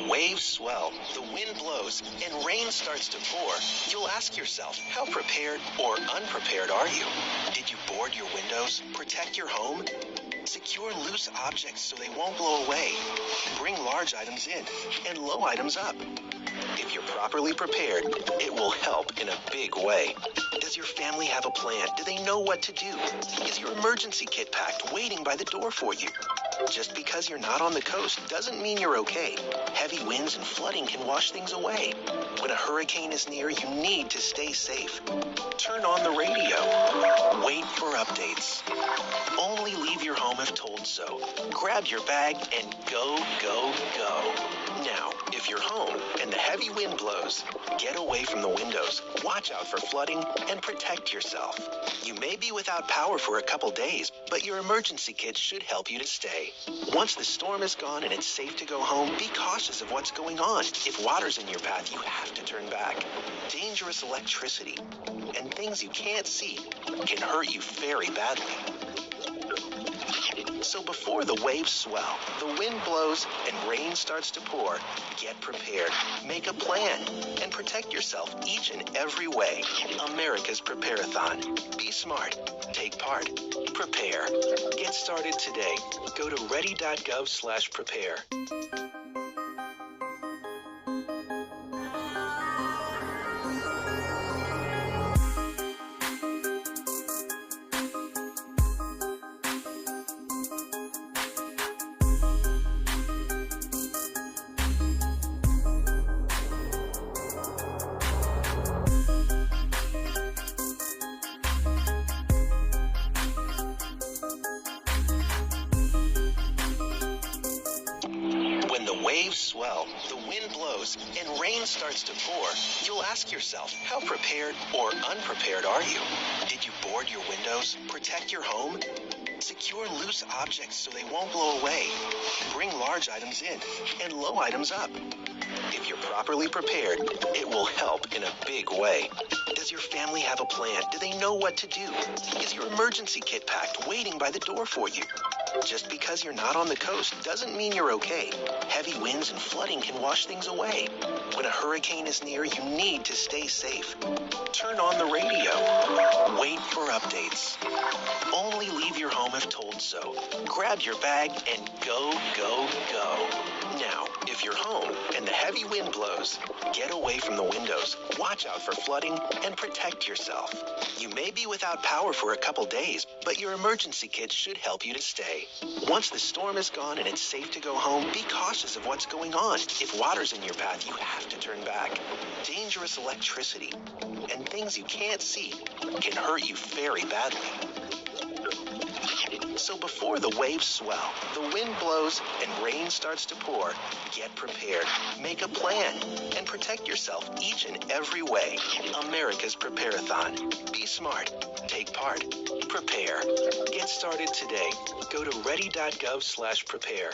the waves swell, the wind blows, and rain starts to pour, you'll ask yourself, how prepared or unprepared are you? Did you board your windows? Protect your home? Secure loose objects so they won't blow away. Bring large items in and low items up. If you're properly prepared, it will help in a big way. Does your family have a plan? Do they know what to do? Is your emergency kit packed, waiting by the door for you? Just because you're not on the coast doesn't mean you're okay. Heavy winds and flooding can wash things away. When a hurricane is near, you need to stay safe. Turn on the radio. Wait for updates. Only leave your home if told so. Grab your bag and go, go, go. Now, if you're home and the heavy wind blows, get away from the windows, watch out for flooding, and protect yourself. You may be without power for a couple days, but your emergency kit should help you to stay. Once the storm is gone and it's safe to go home, be cautious of what's going on. If water's in your path, you have to turn back. Dangerous electricity and things you can't see can hurt you very badly. So before the waves swell, the wind blows, and rain starts to pour, get prepared, make a plan, and protect yourself each and every way. America's Prepare-a-thon. Be smart. Take part. Prepare. Get started today. Go to ready.gov/prepare. Waves swell, the wind blows, and rain starts to pour, you'll ask yourself, how prepared or unprepared are you? Did you board your windows? Protect your home? Secure loose objects so they won't blow away. Bring large items in and low items up. If you're properly prepared, it will help in a big way. Does your family have a plan? Do they know what to do? Is your emergency kit packed, waiting by the door for you? Just because you're not on the coast doesn't mean you're okay. Heavy winds and flooding can wash things away. When a hurricane is near, you need to stay safe. Turn on the radio. Wait for updates. Only leave your home if told so. Grab your bag and go, go, go. Now, if you're home and the heavy wind blows, get away from the windows, watch out for flooding, and protect yourself. You may be without power for a couple days, but your emergency kit should help you to stay. Once the storm is gone and it's safe to go home, be cautious of what's going on. If water's in your path, you have to turn back. Dangerous electricity and things you can't see can hurt you very badly. So before the waves swell, the wind blows, and rain starts to pour, get prepared, make a plan, and protect yourself each and every way. America's Prepare-a-thon. Be smart. Take part. Prepare. Get started today. Go to ready.gov/prepare.